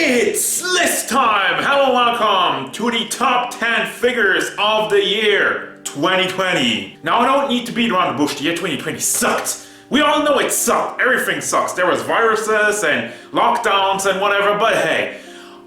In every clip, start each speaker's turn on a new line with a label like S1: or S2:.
S1: It's list time! Hello, welcome to the top 10 figures of the year 2020. Now, I don't need to beat around the bush. The year 2020 sucked. We all know it sucked. Everything sucks. There was viruses and lockdowns and whatever, but hey,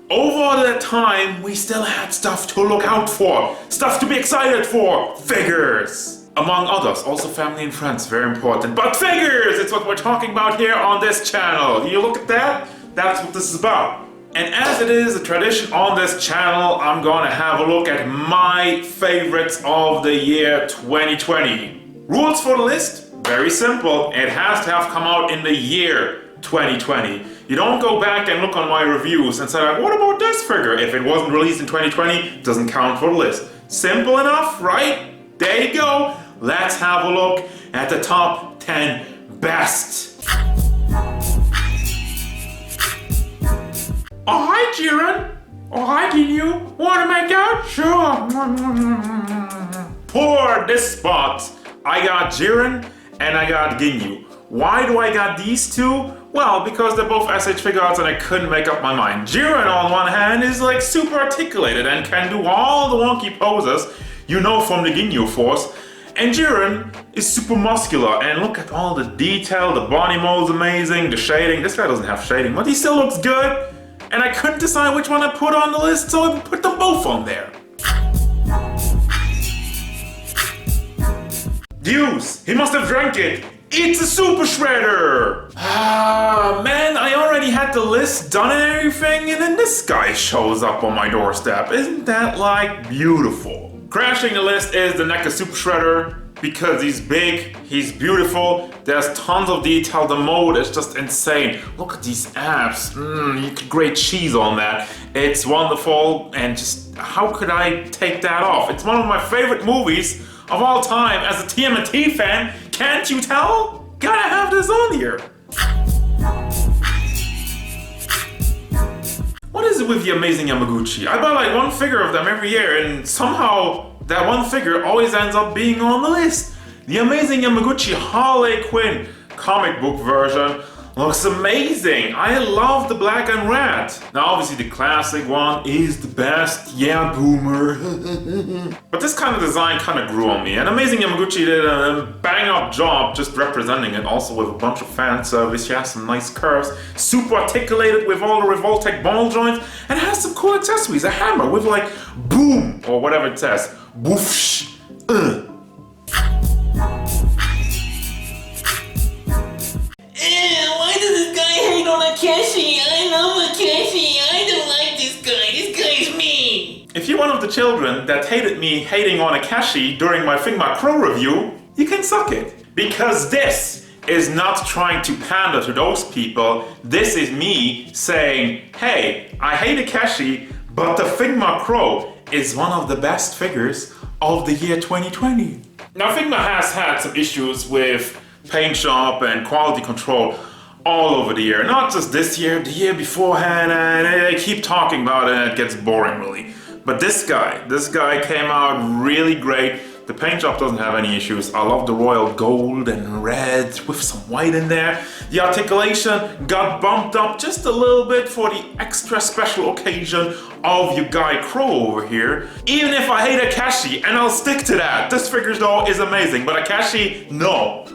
S1: over the time, we still had stuff to look out for, stuff to be excited for, figures. Among others, also family and friends, very important. But figures, it's what we're talking about here on this channel. You look at that? That's what this is about. And as it is a tradition on this channel, I'm gonna have a look at my favorites of the year 2020. Rules for the list? Very simple. It has to have come out in the year 2020. You don't go back and look on my reviews and say like, what about this figure? If it wasn't released in 2020, it doesn't count for the list. Simple enough, right? There you go. Let's have a look at the top 10 best. Oh, hi, Jiren. Oh, hi, Ginyu. Want to make out? Sure. For this spot, I got Jiren and I got Ginyu. Why do I got these two? Well, because they're both SH figures and I couldn't make up my mind. Jiren, on one hand, is like super articulated and can do all the wonky poses you know from the Ginyu Force. And Jiren is super muscular, and look at all the detail, the body mold's amazing, the shading. This guy doesn't have shading, but he still looks good. And I couldn't decide which one to put on the list, so I put them both on there. Deuce, he must have drank it. It's a super shredder! Ah, man, I already had the list done and everything, and then this guy shows up on my doorstep. Isn't that, like, beautiful? Crashing the list is the NECA Super Shredder, because he's big, he's beautiful, there's tons of detail, the mold is just insane. Look at these abs, you could grate cheese on that. It's wonderful, and just, how could I take that off? It's one of my favorite movies of all time as a TMNT fan, can't you tell? Gotta have this on here. What is it with the amazing Yamaguchi? I buy like one figure of them every year and somehow that one figure always ends up being on the list. The amazing Yamaguchi Harley Quinn comic book version looks amazing. I love the black and red. Now obviously the classic one is the best. Yeah, boomer. But this kind of design kind of grew on me. And amazing Yamaguchi did a bang up job just representing it. Also with a bunch of fan service. She has some nice curves. Super articulated with all the Revoltech ball joints. And has some cool accessories. A hammer with like boom or whatever it says. Boofsh.
S2: Why does this guy hate on Akeshi? I love Akeshi. I don't like this guy. This guy's mean.
S1: If you're one of the children that hated me hating on Akeshi during my Figma Crow review, you can suck it. Because this is not trying to pander to those people. This is me saying, hey, I hate Akeshi, but the Figma Crow is one of the best figures of the year 2020. Now Figma has had some issues with paint job and quality control all over the year. Not just this year, the year beforehand, and they keep talking about it and it gets boring really. But this guy came out really great. The paint job doesn't have any issues. I love the royal gold and red with some white in there. The articulation got bumped up just a little bit for the extra special occasion of your guy Crow over here. Even if I hate Akeshi, and I'll stick to that. This figure though is amazing, but Akeshi, no.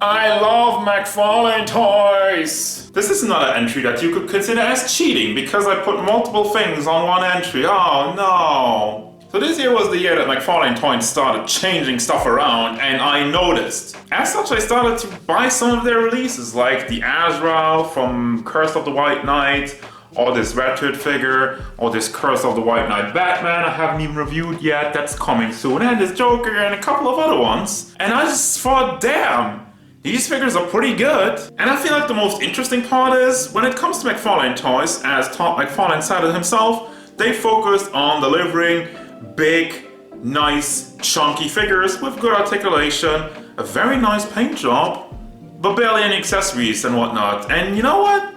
S1: I love McFarlane Toys! This is not an entry that you could consider as cheating because I put multiple things on one entry. Oh no! So this year was the year that McFarlane Toys started changing stuff around and I noticed. As such, I started to buy some of their releases like the Azrael from Curse of the White Knight, or this Red Hood figure, or this Curse of the White Knight Batman I haven't even reviewed yet, that's coming soon, and this Joker and a couple of other ones. And I just thought, damn! These figures are pretty good. And I feel like the most interesting part is, when it comes to McFarlane Toys, as Todd McFarlane said it himself, they focused on delivering big, nice, chunky figures with good articulation, a very nice paint job, but barely any accessories and whatnot. And you know what?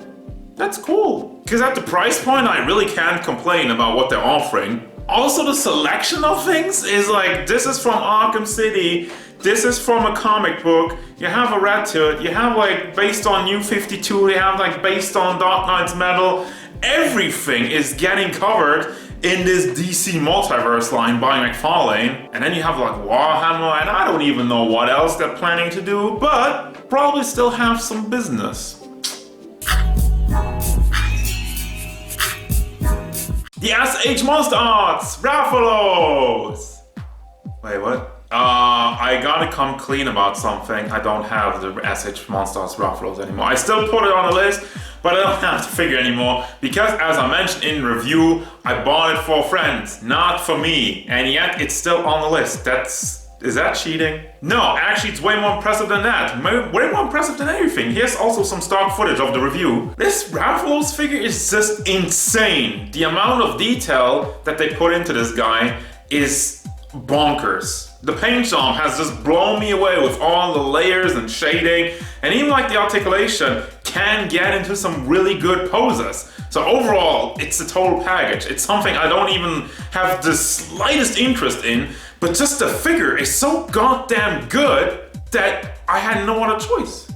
S1: That's cool. Because at the price point, I really can't complain about what they're offering. Also, the selection of things is like, this is from Arkham City, This is from a comic book. You have a Red Hood, you have like based on New 52, you have like based on Dark Knight's Metal. Everything is getting covered in this DC Multiverse line by McFarlane. And then you have like Warhammer, and I don't even know what else they're planning to do, but probably still have some business. The SH Shmonstarts Raffalos! Wait, what? I gotta come clean about something. I don't have the SH Shmonstarts Raffalos anymore. I still put it on the list, but I don't have the figure anymore because, as I mentioned in review, I bought it for friends, not for me, and yet it's still on the list. Is that cheating? No, actually it's way more impressive than that. Way more impressive than everything. Here's also some stock footage of the review. This Raffalos figure is just insane. The amount of detail that they put into this guy is bonkers. The paint job has just blown me away with all the layers and shading, and even like the articulation can get into some really good poses. So overall, it's a total package. It's something I don't even have the slightest interest in, but just the figure is so goddamn good that I had no other choice.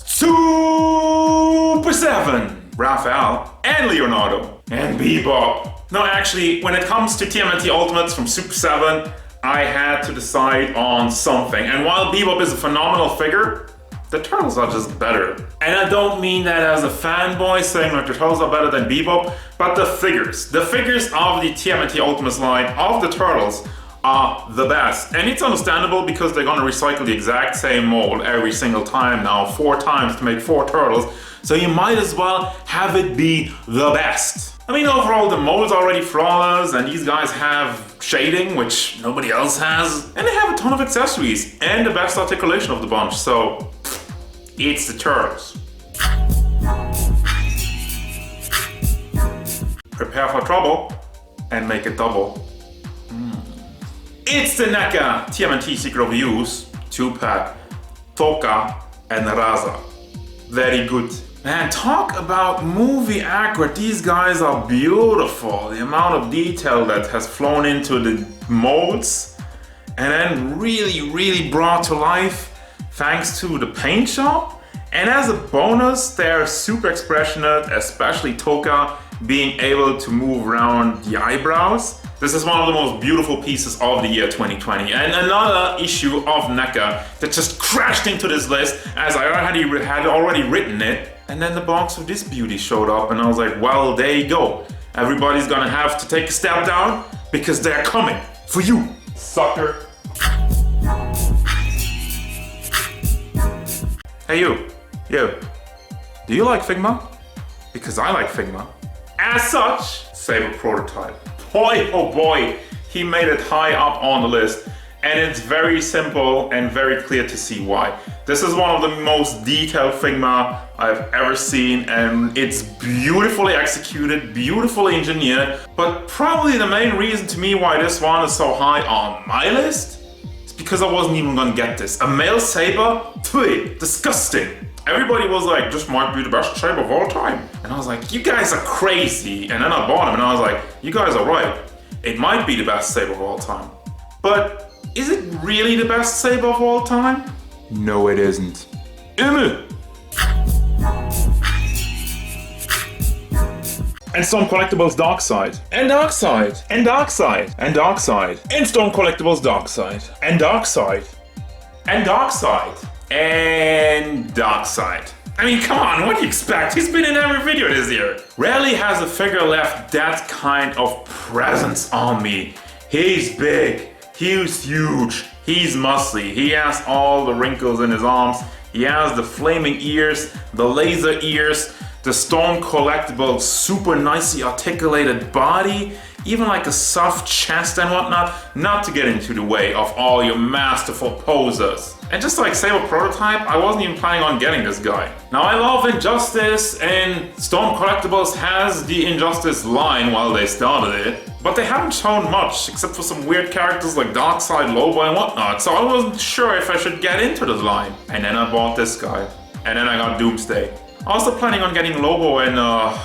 S1: Super 7, Raphael, and Leonardo, and Bebop. No, actually, when it comes to TMNT Ultimates from Super 7, I had to decide on something. And while Bebop is a phenomenal figure, the Turtles are just better. And I don't mean that as a fanboy saying like the Turtles are better than Bebop, but the figures of the TMNT Ultimates line of the Turtles are the best. And it's understandable because they're gonna recycle the exact same mold every single time now, 4 times to make 4 Turtles. So you might as well have it be the best. I mean, overall, the mold's already flawless, and these guys have shading, which nobody else has, and they have a ton of accessories, and the best articulation of the bunch, so it's the Turtles. Prepare for trouble, and make it double. It's the NECA TMNT Secret of Use 2-pack, Toka and Raza. Very good. Man, talk about movie accurate. These guys are beautiful. The amount of detail that has flown into the molds and then really brought to life thanks to the paint job. And as a bonus, they're super expressionate, especially Toka being able to move around the eyebrows. This is one of the most beautiful pieces of the year 2020. And another issue of NECA that just crashed into this list as I had already written it. And then the box of this beauty showed up and I was like, well, there you go. Everybody's gonna have to take a step down because they're coming for you, sucker. Hey you. Do you like Figma? Because I like Figma. As such, Saber prototype. Boy, oh boy, he made it high up on the list. And it's very simple and very clear to see why. This is one of the most detailed Figma I've ever seen, and it's beautifully executed, beautifully engineered, but probably the main reason to me why this one is so high on my list is because I wasn't even gonna get this. A male saber? Pfui, disgusting. Everybody was like, this might be the best saber of all time. And I was like, you guys are crazy. And then I bought him and I was like, you guys are right. It might be the best saber of all time. But is it really the best saber of all time? No, it isn't. And Storm Collectibles Darkseid. And Darkseid. And Darkseid. And Darkseid. And Storm Collectibles Darkseid. And Darkseid. And Darkseid. And Darkseid. I mean, come on, what do you expect? He's been in every video this year. Rarely has a figure left that kind of presence on me. He's big. He's huge, he's muscly, he has all the wrinkles in his arms, he has the flaming ears, the laser ears, the Storm Collectible super nicely articulated body, even like a soft chest and whatnot, not to get into the way of all your masterful poses. And just like Saber Prototype, I wasn't even planning on getting this guy. Now I love Injustice, and Storm Collectibles has the Injustice line while they started it, but they haven't shown much except for some weird characters like Darkseid, Lobo and whatnot, so I wasn't sure if I should get into this line. And then I bought this guy, and then I got Doomsday. Also planning on getting Lobo and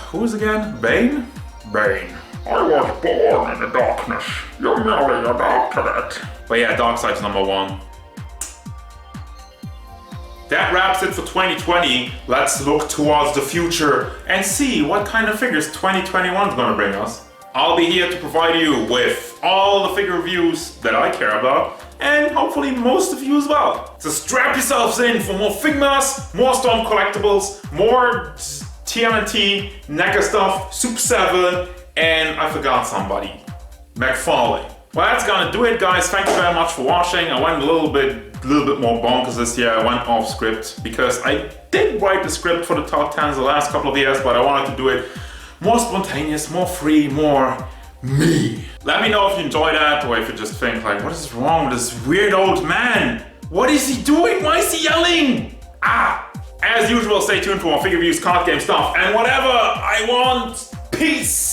S1: who's again? Bane? Bane.
S3: I was born in the darkness. You merely adopted it.
S1: But yeah, Darkseid's number 1. That wraps it for 2020. Let's look towards the future and see what kind of figures 2021 is gonna bring us. I'll be here to provide you with all the figure reviews that I care about, and hopefully most of you as well. So strap yourselves in for more Figmas, more Storm collectibles, more TMNT, NECA stuff, Super 7, and I forgot somebody. McFarlane. Well, that's gonna do it, guys. Thank you very much for watching. I went a little bit more bonkers this year. I went off script because I did write the script for the top 10s the last couple of years, but I wanted to do it more spontaneous, more free, more me. Let me know if you enjoy that, or if you just think like, what is wrong with this weird old man? What is he doing? Why is he yelling? As usual, stay tuned for more figure reviews, card game stuff, and whatever I want. Peace!